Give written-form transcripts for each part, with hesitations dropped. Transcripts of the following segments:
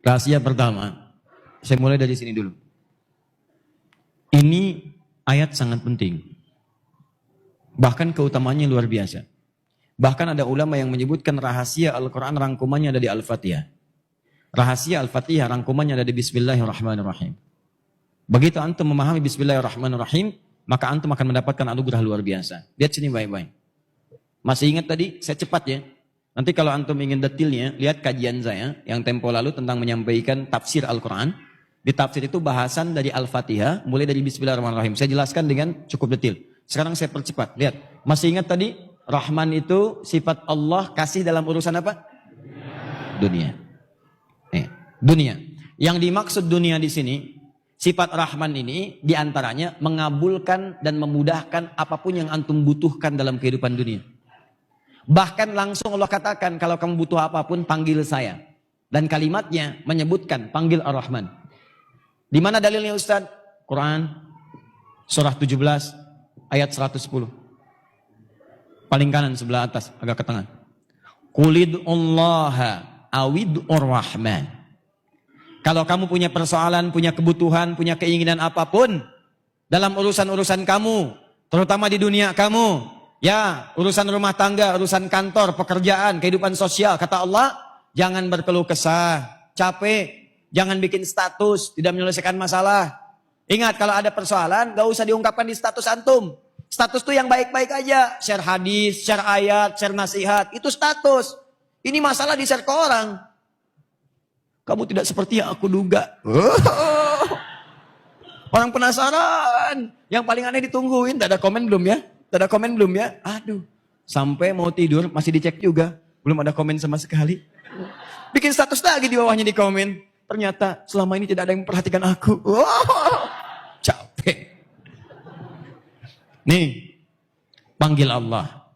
Rahasia pertama, saya mulai dari sini dulu. Ini ayat sangat penting. Bahkan keutamaannya luar biasa. Bahkan ada ulama yang menyebutkan rahasia Al-Quran rangkumannya ada di Al-Fatihah. Rahasia Al-Fatihah rangkumannya ada di Bismillahirrahmanirrahim. Begitu antum memahami Bismillahirrahmanirrahim, maka antum akan mendapatkan anugerah luar biasa. Lihat sini baik-baik. Masih ingat tadi? Saya cepat ya. Nanti kalau antum ingin detailnya, lihat kajian saya yang tempo lalu tentang menyampaikan tafsir Al-Quran. Di tafsir itu bahasan dari Al-Fatihah, mulai dari Bismillahirrahmanirrahim. Saya jelaskan dengan cukup detail. Sekarang saya percepat. Lihat, masih ingat tadi? Rahman itu sifat Allah kasih dalam urusan apa? Dunia. Dunia. Yang dimaksud dunia di sini, sifat Rahman ini diantaranya mengabulkan dan memudahkan apapun yang antum butuhkan dalam kehidupan dunia. Bahkan langsung Allah katakan, kalau kamu butuh apapun, panggil saya. Dan kalimatnya menyebutkan, panggil Ar-Rahman. Di mana dalilnya Ustaz? Quran, surah 17, ayat 110. Paling kanan sebelah atas, agak ke tengah. Qulid'ullaha awid'ur rahman. Kalau kamu punya persoalan, punya kebutuhan, punya keinginan apapun, dalam urusan-urusan kamu, terutama di dunia kamu, ya, urusan rumah tangga, urusan kantor, pekerjaan, kehidupan sosial. Kata Allah, jangan berkeluh kesah, capek, jangan bikin status, tidak menyelesaikan masalah. Ingat, kalau ada persoalan, gak usah diungkapkan di status antum. Status itu yang baik-baik aja. Share hadis, share ayat, share nasihat, itu status. Ini masalah di-share ke orang. Kamu tidak seperti yang aku duga. Orang penasaran. Yang paling aneh ditungguin, tak ada komen belum ya? Tak ada komen belum ya? Aduh, sampai mau tidur masih dicek juga. Belum ada komen sama sekali. Bikin status lagi di bawahnya di komen. Ternyata selama ini tidak ada yang memperhatikan aku. Capek. Nih, panggil Allah.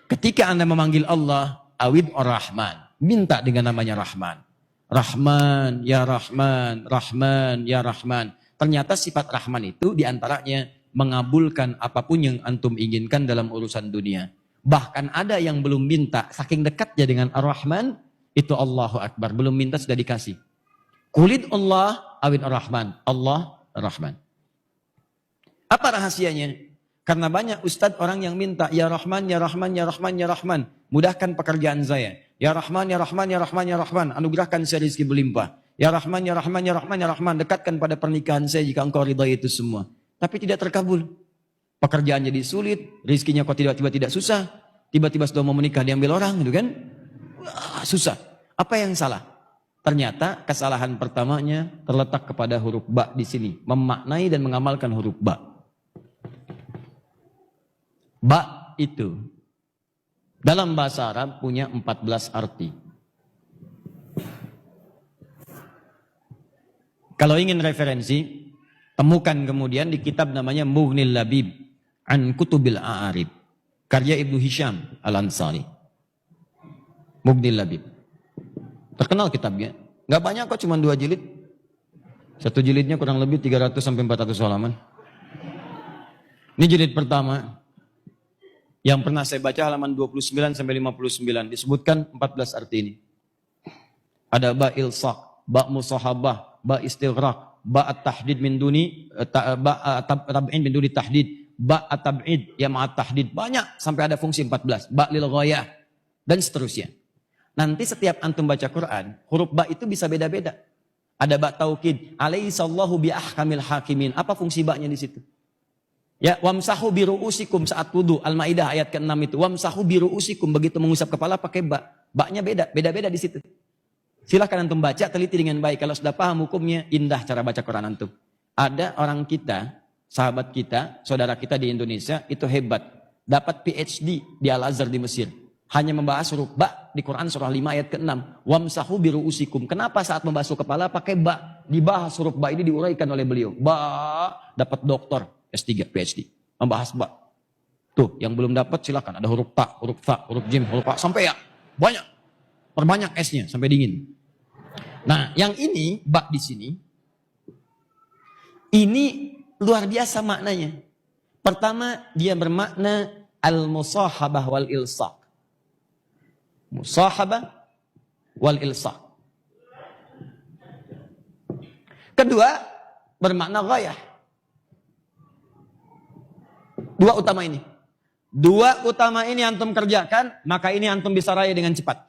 Ketika Anda memanggil Allah, awid ar-Rahman. Minta dengan namanya Rahman. Rahman, ya Rahman, Rahman, ya Rahman. Ternyata sifat Rahman itu diantaranya mengabulkan apapun yang antum inginkan dalam urusan dunia. Bahkan ada yang belum minta, saking dekatnya dengan Ar-Rahman, itu Allahu Akbar. Belum minta sudah dikasih. Qulid Allah awid Ar-Rahman. Allah Ar-Rahman. Apa rahasianya? Karena banyak ustadz orang yang minta, ya Rahman, ya Rahman, ya Rahman, ya Rahman. Mudahkan pekerjaan saya. Ya Rahman, ya Rahman, ya Rahman, ya Rahman. Anugerahkan saya rezeki berlimpah. Ya Rahman, ya Rahman, ya Rahman, ya Rahman. Dekatkan pada pernikahan saya jika engkau ridhai itu semua. Tapi tidak terkabul. Pekerjaan jadi sulit, rezekinya kok tiba-tiba tidak susah. Tiba-tiba sudah mau menikah diambil orang, gitu kan? Wah, susah. Apa yang salah? Ternyata kesalahan pertamanya terletak kepada huruf ba di sini. Memaknai dan mengamalkan huruf ba. Ba itu dalam bahasa Arab punya 14 arti. Kalau ingin referensi, temukan kemudian di kitab namanya Mughnil Labib an Kutubil A'arib, karya Ibnu Hisham Al-Ansari. Mughnil Labib. Terkenal kitabnya. Gak banyak kok, cuma 2 jilid. Satu jilidnya kurang lebih 300 sampai 400 halaman. Ini jilid pertama. Yang pernah saya baca halaman 29 sampai 59 disebutkan 14 arti ini. Ada ba ilsaq, ba musahabah, ba istighraq, ba at-tahdid min duni, ba tab'in min duni tahdid, ba at-tab'id ya ma'at tahdid. Banyak sampai ada fungsi 14. Ba lil ghayah dan seterusnya. Nanti setiap antum baca Quran, huruf ba itu bisa beda-beda. Ada ba taukid, alaihissallahu bi ahkamil hakimin. Apa fungsi ba-nya di situ? Ya, wamsahu biru'usikum saat wudu. Al-Maidah ayat ke-6 itu. Wamsahu biru'usikum, begitu mengusap kepala pakai ba. Ba-nya beda-beda di situ. Silahkan antum baca, teliti dengan baik. Kalau sudah paham hukumnya, indah cara baca Quran antum. Ada orang kita, sahabat kita, saudara kita di Indonesia, itu hebat. Dapat PhD di Al-Azhar di Mesir. Hanya membahas huruf ba di Quran surah 5 ayat ke-6. Wamsahu biru'usikum. Kenapa saat membasuh kepala pakai ba? Dibahas huruf ba ini diuraikan oleh beliau. Ba, dapat doktor. S3, PhD, membahas ba. Tuh, yang belum dapat silakan. Ada huruf ta, huruf fa, huruf jim, huruf fa, sampai ya. Banyak. Perbanyak S-nya sampai dingin. Nah, yang ini, ba di sini, ini luar biasa maknanya. Pertama, dia bermakna al-musahabah wal ilsaq. Musahabah wal ilsaq. Kedua, bermakna ghayah. Dua utama ini. Dua utama ini antum kerjakan, maka ini antum bisa raih dengan cepat.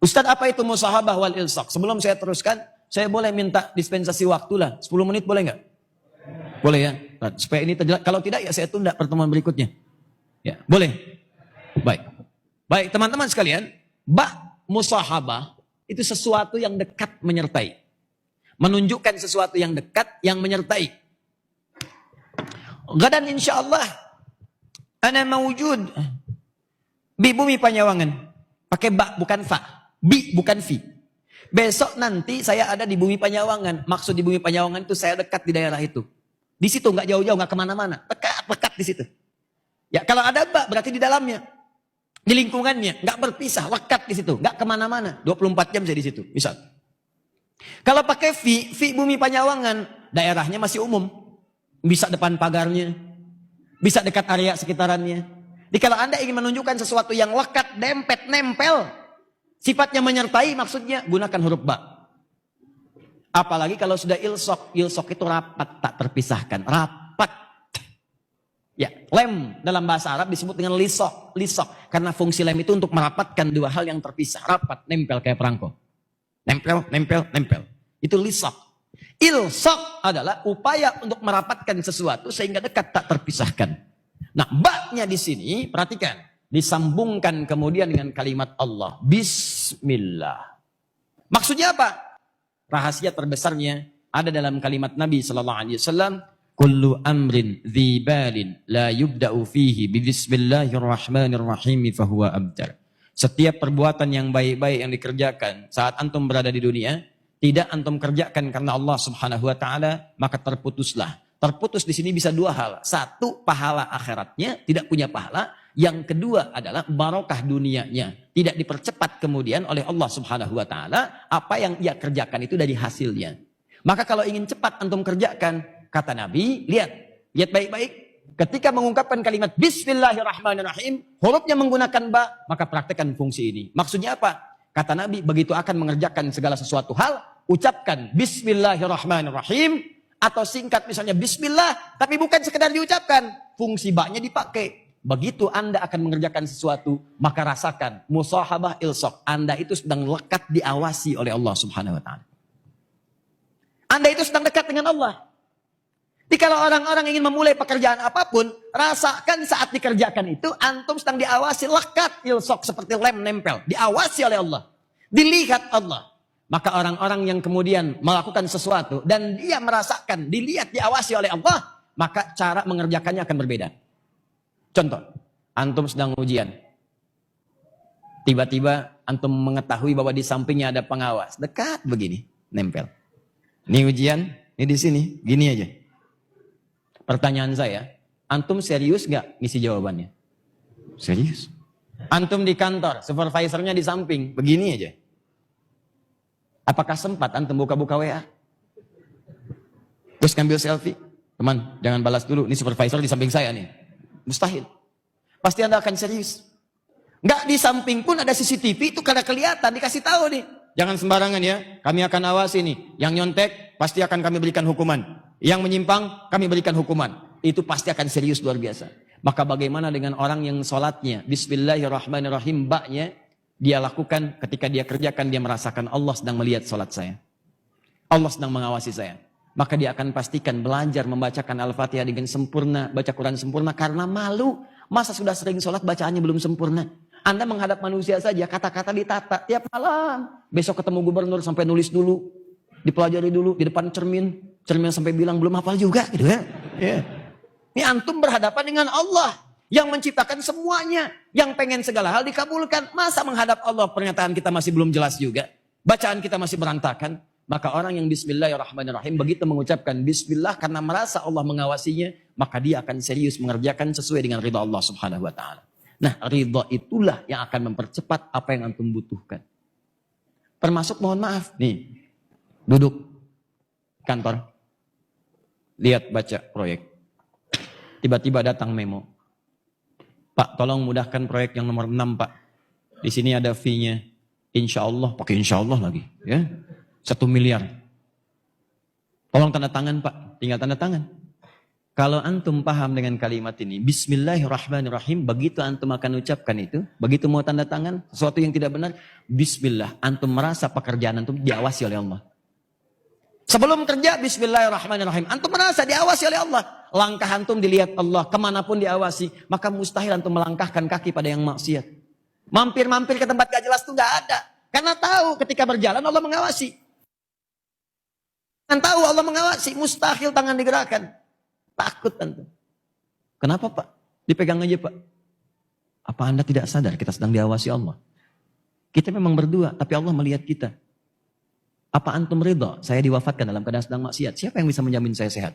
Ustadz, apa itu musahabah wal ilsaq? Sebelum saya teruskan, saya boleh minta dispensasi waktu lah. 10 menit boleh nggak? Boleh ya. Nah, supaya ini terjelas. Kalau tidak ya saya tunda pertemuan berikutnya. Ya, boleh. Baik. Baik, teman-teman sekalian, musahabah itu sesuatu yang dekat menyertai. Menunjukkan sesuatu yang dekat yang menyertai. Gadan insyaallah ana mawujud di bumi Panyawangan. Pakai ba bukan fa. Bi bukan fi. Besok nanti saya ada di bumi Panyawangan. Maksud di bumi Panyawangan itu saya dekat di daerah itu. Di situ nggak jauh-jauh, nggak kemana-mana. Dekat di situ. Ya kalau ada ba berarti di dalamnya. Di lingkungannya, nggak berpisah, lekat di situ, nggak kemana-mana. 24 jam saya di situ, misal. Kalau pakai fi bumi Panyawangan, daerahnya masih umum. Bisa depan pagarnya, bisa dekat area sekitarannya. Jadi kalau Anda ingin menunjukkan sesuatu yang lekat, dempet, nempel, sifatnya menyertai, maksudnya gunakan huruf ba. Apalagi kalau sudah ilsok itu rapat, tak terpisahkan, rapat. Ya, lem dalam bahasa Arab disebut dengan lisok. Karena fungsi lem itu untuk merapatkan dua hal yang terpisah. Rapat, nempel kayak perangko. Nempel. Itu lisok. Ilsok adalah upaya untuk merapatkan sesuatu sehingga dekat tak terpisahkan. Nah, baknya di sini, perhatikan. Disambungkan kemudian dengan kalimat Allah. Bismillah. Maksudnya apa? Rahasia terbesarnya ada dalam kalimat Nabi SAW. Kullu amrin dzibalin la yubda'u fihi bismillahirrahmanirrahim fahuwa abtar. Setiap perbuatan yang baik-baik yang dikerjakan saat antum berada di dunia, tidak antum kerjakan karena Allah Subhanahu wa taala, maka terputuslah. Terputus di sini bisa dua hal. Satu, pahala akhiratnya, tidak punya pahala. Yang kedua adalah barokah dunianya. Tidak dipercepat kemudian oleh Allah Subhanahu wa taala apa yang ia kerjakan itu dari hasilnya. Maka kalau ingin cepat antum kerjakan, kata Nabi, lihat baik-baik. Ketika mengungkapkan kalimat Bismillahirrahmanirrahim, hurufnya menggunakan ba, maka praktekkan fungsi ini. Maksudnya apa? Kata Nabi, begitu akan mengerjakan segala sesuatu hal, ucapkan Bismillahirrahmanirrahim, atau singkat misalnya Bismillah, tapi bukan sekedar diucapkan, fungsi ba-nya dipakai. Begitu Anda akan mengerjakan sesuatu, maka rasakan musahabah ilsaq. Anda itu sedang lekat diawasi oleh Allah Subhanahu wa taala. Anda itu sedang dekat dengan Allah. Jadi kalau orang-orang ingin memulai pekerjaan apapun, rasakan saat dikerjakan itu, antum sedang diawasi, lekat ilsok seperti lem nempel. Diawasi oleh Allah. Dilihat Allah. Maka orang-orang yang kemudian melakukan sesuatu, dan dia merasakan, dilihat, diawasi oleh Allah, maka cara mengerjakannya akan berbeda. Contoh, antum sedang ujian. Tiba-tiba antum mengetahui bahwa di sampingnya ada pengawas. Dekat begini, nempel. Ini ujian, ini di sini, gini aja. Pertanyaan saya, antum serius gak ngisi jawabannya? Serius. Antum di kantor, supervisornya di samping, begini aja. Apakah sempat antum buka-buka WA? Terus ngambil selfie? Teman, jangan balas dulu, ini supervisor di samping saya nih. Mustahil. Pasti Anda akan serius. Gak di samping pun ada CCTV, itu karena kelihatan, dikasih tahu nih. Jangan sembarangan ya, kami akan awasi nih. Yang nyontek, pasti akan kami berikan hukuman. Yang menyimpang, kami berikan hukuman. Itu pasti akan serius luar biasa. Maka bagaimana dengan orang yang sholatnya, Bismillahirrahmanirrahim, baknya, dia lakukan ketika dia kerjakan, dia merasakan Allah sedang melihat sholat saya. Allah sedang mengawasi saya. Maka dia akan pastikan belajar membacakan Al-Fatihah dengan sempurna, baca Quran sempurna, karena malu. Masa sudah sering sholat bacaannya belum sempurna? Anda menghadap manusia saja, kata-kata ditata tiap malam. Besok ketemu gubernur sampai nulis dulu, dipelajari dulu di depan cermin. Cermin sampai bilang belum hafal juga gitu ya. Ini antum berhadapan dengan Allah yang menciptakan semuanya, yang pengen segala hal dikabulkan. Masa menghadap Allah pernyataan kita masih belum jelas juga, bacaan kita masih berantakan. Maka orang yang Bismillahirrahmanirrahim begitu mengucapkan Bismillah karena merasa Allah mengawasinya, maka dia akan serius mengerjakan sesuai dengan ridha Allah Subhanahu wa taala. Nah, ridha itulah yang akan mempercepat apa yang antum butuhkan. Termasuk mohon maaf nih, duduk kantor, lihat baca proyek. Tiba-tiba datang memo. Pak, tolong mudahkan proyek yang nomor 6, Pak. Di sini ada fee-nya. Insya Allah, pakai insya Allah lagi. Ya, 1 miliar. Tolong tanda tangan Pak, tinggal tanda tangan. Kalau antum paham dengan kalimat ini, Bismillahirrahmanirrahim, begitu antum akan ucapkan itu, begitu mau tanda tangan, sesuatu yang tidak benar, Bismillah, antum merasa pekerjaan antum diawasi oleh Allah. Sebelum kerja, Bismillahirrahmanirrahim, antum merasa diawasi oleh Allah. Langkah antum dilihat Allah, kemanapun diawasi, maka mustahil antum melangkahkan kaki pada yang maksiat. Mampir-mampir ke tempat gak jelas itu gak ada. Karena tahu ketika berjalan Allah mengawasi. Kan tahu Allah mengawasi, mustahil tangan digerakkan. Takut antum. Kenapa Pak? Dipegang aja Pak. Apa Anda tidak sadar kita sedang diawasi Allah? Kita memang berdua, tapi Allah melihat kita. Apa antum ridha saya diwafatkan dalam keadaan sedang maksiat? Siapa yang bisa menjamin saya sehat?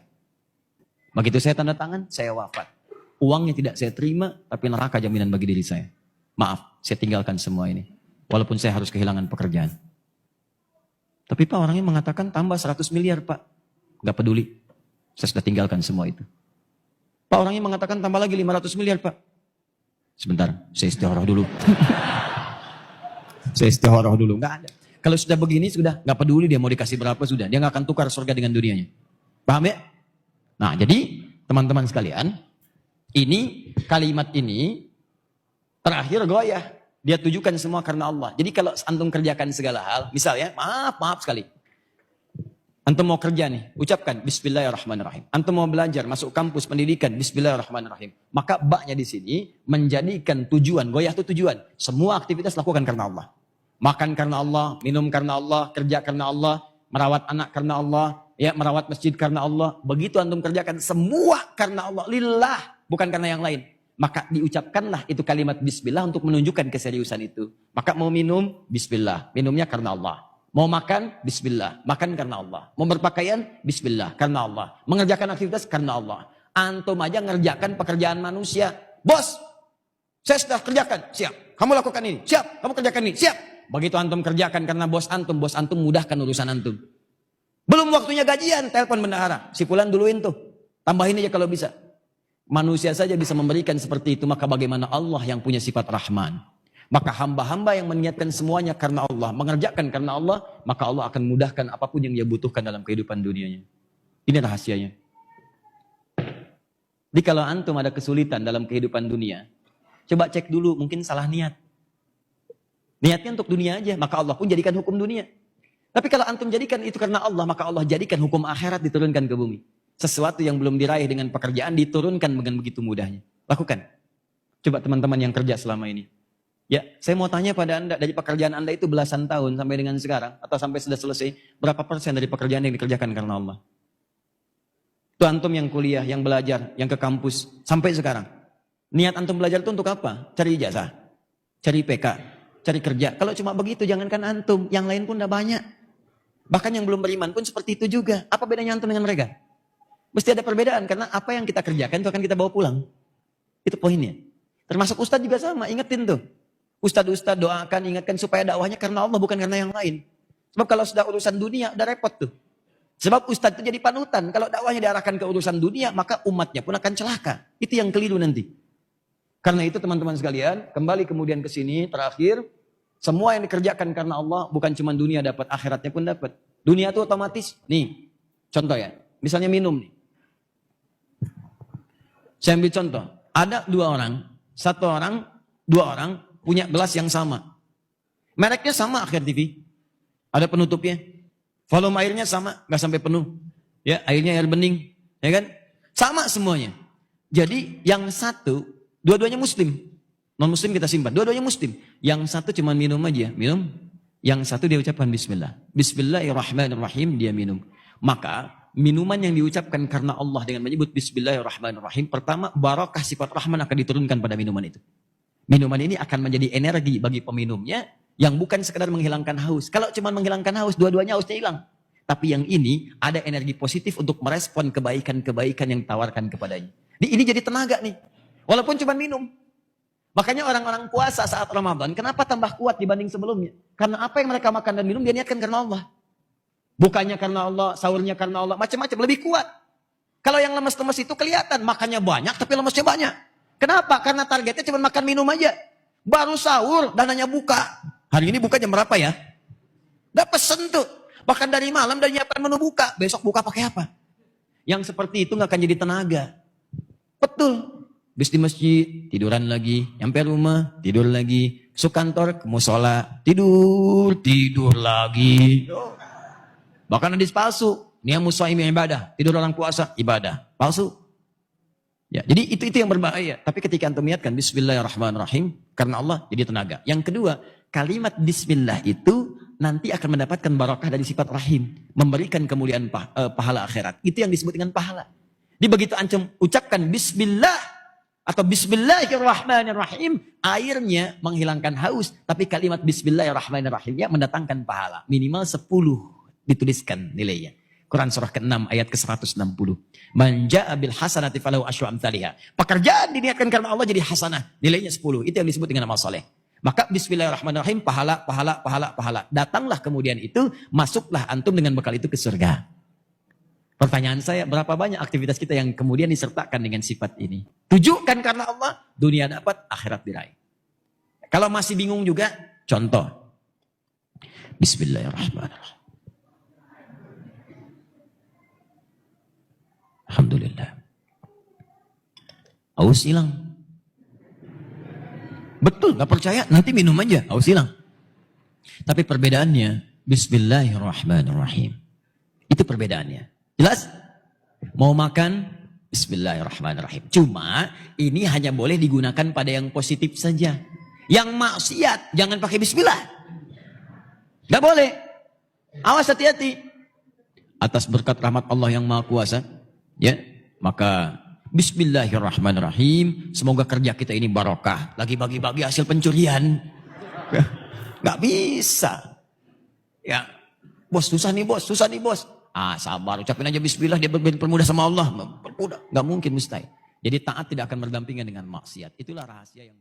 Begitu saya tanda tangan, saya wafat. Uangnya tidak saya terima, tapi neraka jaminan bagi diri saya. Maaf, saya tinggalkan semua ini. Walaupun saya harus kehilangan pekerjaan. Tapi Pak, orangnya mengatakan tambah 100 miliar Pak. Gak peduli. Saya sudah tinggalkan semua itu. Pak, orangnya mengatakan tambah lagi 500 miliar Pak. Sebentar, saya istikharah dulu. Saya istikharah dulu. Nggak ada. Kalau sudah begini, sudah nggak peduli dia mau dikasih berapa, sudah. Dia nggak akan tukar surga dengan dunianya. Paham ya? Nah, jadi teman-teman sekalian, ini kalimat ini terakhir goyah. Dia tujukan semua karena Allah. Jadi kalau antum kerjakan segala hal, misalnya, maaf sekali. Antum mau kerja nih, ucapkan Bismillahirrahmanirrahim. Antum mau belajar, masuk kampus pendidikan, Bismillahirrahmanirrahim. Maka baknya di sini menjadikan tujuan, goyah itu tujuan. Semua aktivitas lakukan karena Allah. Makan karena Allah, minum karena Allah, kerja karena Allah, merawat anak karena Allah, ya merawat masjid karena Allah. Begitu antum kerjakan semua karena Allah, lillah, bukan karena yang lain. Maka diucapkanlah itu kalimat Bismillah untuk menunjukkan keseriusan itu. Maka mau minum, Bismillah, minumnya karena Allah. Mau makan, Bismillah. Makan karena Allah. Mau berpakaian, Bismillah. Karena Allah. Mengerjakan aktivitas, karena Allah. Antum aja ngerjakan pekerjaan manusia. Bos, saya sudah kerjakan. Siap. Kamu lakukan ini. Siap. Kamu kerjakan ini. Siap. Begitu antum kerjakan karena bos antum mudahkan urusan antum. Belum waktunya gajian, telepon bendahara. Si fulan duluin tuh. Tambahin aja kalau bisa. Manusia saja bisa memberikan seperti itu. Maka bagaimana Allah yang punya sifat Rahman. Maka hamba-hamba yang meniatkan semuanya karena Allah, mengerjakan karena Allah, maka Allah akan mudahkan apapun yang dia butuhkan dalam kehidupan dunianya. Ini rahasianya. Jadi kalau antum ada kesulitan dalam kehidupan dunia, coba cek dulu, mungkin salah niat. Niatnya untuk dunia aja, maka Allah pun jadikan hukum dunia. Tapi kalau antum jadikan itu karena Allah, maka Allah jadikan hukum akhirat diturunkan ke bumi. Sesuatu yang belum diraih dengan pekerjaan diturunkan dengan begitu mudahnya. Lakukan. Coba teman-teman yang kerja selama ini. Ya, saya mau tanya pada Anda, dari pekerjaan Anda itu belasan tahun sampai dengan sekarang, atau sampai sudah selesai, berapa persen dari pekerjaan yang dikerjakan karena Allah? Itu antum yang kuliah, yang belajar, yang ke kampus, sampai sekarang. Niat antum belajar itu untuk apa? Cari ijazah, cari PK, cari kerja. Kalau cuma begitu, jangankan antum, yang lain pun udah banyak. Bahkan yang belum beriman pun seperti itu juga. Apa bedanya antum dengan mereka? Mesti ada perbedaan, karena apa yang kita kerjakan itu akan kita bawa pulang. Itu poinnya. Termasuk ustadz juga sama, ingetin tuh. Ustadz doakan, ingatkan supaya dakwahnya karena Allah, bukan karena yang lain. Sebab kalau sudah urusan dunia, udah repot tuh. Sebab ustadz itu jadi panutan. Kalau dakwahnya diarahkan ke urusan dunia, maka umatnya pun akan celaka. Itu yang keliru nanti. Karena itu teman-teman sekalian, kembali kemudian ke sini, terakhir, semua yang dikerjakan karena Allah, bukan cuma dunia dapat, akhiratnya pun dapat. Dunia itu otomatis, nih, contoh ya, misalnya minum nih. Saya ambil contoh, ada dua orang, punya gelas yang sama. Mereknya sama Akhir TV. Ada penutupnya. Volume airnya sama, nggak sampai penuh. Ya, airnya air bening, ya kan? Sama semuanya. Jadi yang satu, dua-duanya muslim. Non-muslim kita simpan, dua-duanya muslim. Yang satu cuma minum aja, minum. Yang satu dia ucapkan bismillah. Bismillahirrahmanirrahim, dia minum. Maka minuman yang diucapkan karena Allah dengan menyebut bismillahirrahmanirrahim, pertama barakah sifat Rahman akan diturunkan pada minuman itu. Minuman ini akan menjadi energi bagi peminumnya yang bukan sekedar menghilangkan haus. Kalau cuma menghilangkan haus, dua-duanya hausnya hilang. Tapi yang ini ada energi positif untuk merespon kebaikan-kebaikan yang ditawarkan kepadanya. Ini jadi tenaga nih. Walaupun cuma minum. Makanya orang-orang puasa saat Ramadan, kenapa tambah kuat dibanding sebelumnya? Karena apa yang mereka makan dan minum dia niatkan karena Allah. Bukannya karena Allah, sahurnya karena Allah, macam-macam, lebih kuat. Kalau yang lemes-lemes itu kelihatan, makannya banyak tapi lemesnya banyak. Kenapa? Karena targetnya cuma makan minum aja. Baru sahur, dananya buka. Hari ini buka jam berapa ya? Udah pesen tuh. Bahkan dari malam dan nyiapkan menu buka. Besok buka pakai apa? Yang seperti itu nggak akan jadi tenaga. Betul. Bis di masjid, tiduran lagi. Nyampe rumah, tidur lagi. Masuk kantor, ke musola, tidur lagi. Bahkan hadis palsu. Niyamu shaimi ibadah. Tidur orang puasa, ibadah. Palsu. Ya, jadi itu yang berbahaya. Tapi ketika antum niatkan Bismillahirrahmanirrahim, karena Allah jadi tenaga. Yang kedua, kalimat Bismillah itu nanti akan mendapatkan barakah dari sifat rahim, memberikan kemuliaan pahala akhirat. Itu yang disebut dengan pahala. Jadi begitu antum ucapkan Bismillah atau Bismillahirrahmanirrahim, airnya menghilangkan haus, tapi kalimat Bismillahirrahmanirrahimnya mendatangkan pahala. Minimal 10 dituliskan nilainya. Quran surah ke-6 ayat ke-160. Man ja'a bil hasanati falahu asyru amsalihha. Pekerjaan diniatkan karena Allah jadi hasanah, nilainya 10. Itu yang disebut dengan amal saleh. Maka bismillahirrahmanirrahim, pahala. Datanglah kemudian itu, masuklah antum dengan bekal itu ke surga. Pertanyaan saya, berapa banyak aktivitas kita yang kemudian disertakan dengan sifat ini? Tujukan karena Allah, dunia dapat, akhirat diraih. Kalau masih bingung juga, contoh. Bismillahirrahmanirrahim. Alhamdulillah. Haus hilang. Betul, gak percaya? Nanti minum aja, haus hilang. Tapi perbedaannya, Bismillahirrahmanirrahim. Itu perbedaannya. Jelas? Mau makan, Bismillahirrahmanirrahim. Cuma, ini hanya boleh digunakan pada yang positif saja. Yang maksiat, jangan pakai Bismillah. Gak boleh. Awas, hati-hati. Atas berkat rahmat Allah yang Maha Kuasa, ya, maka Bismillahirrahmanirrahim. Semoga kerja kita ini barokah. Lagi bagi-bagi hasil pencurian. Gak bisa. Ya, bos susah nih bos. Sabar, ucapin aja Bismillah, dia bermudah sama Allah. Bermudah. Gak mungkin, mustahil. Jadi taat tidak akan berdampingan dengan maksiat. Itulah rahasia yang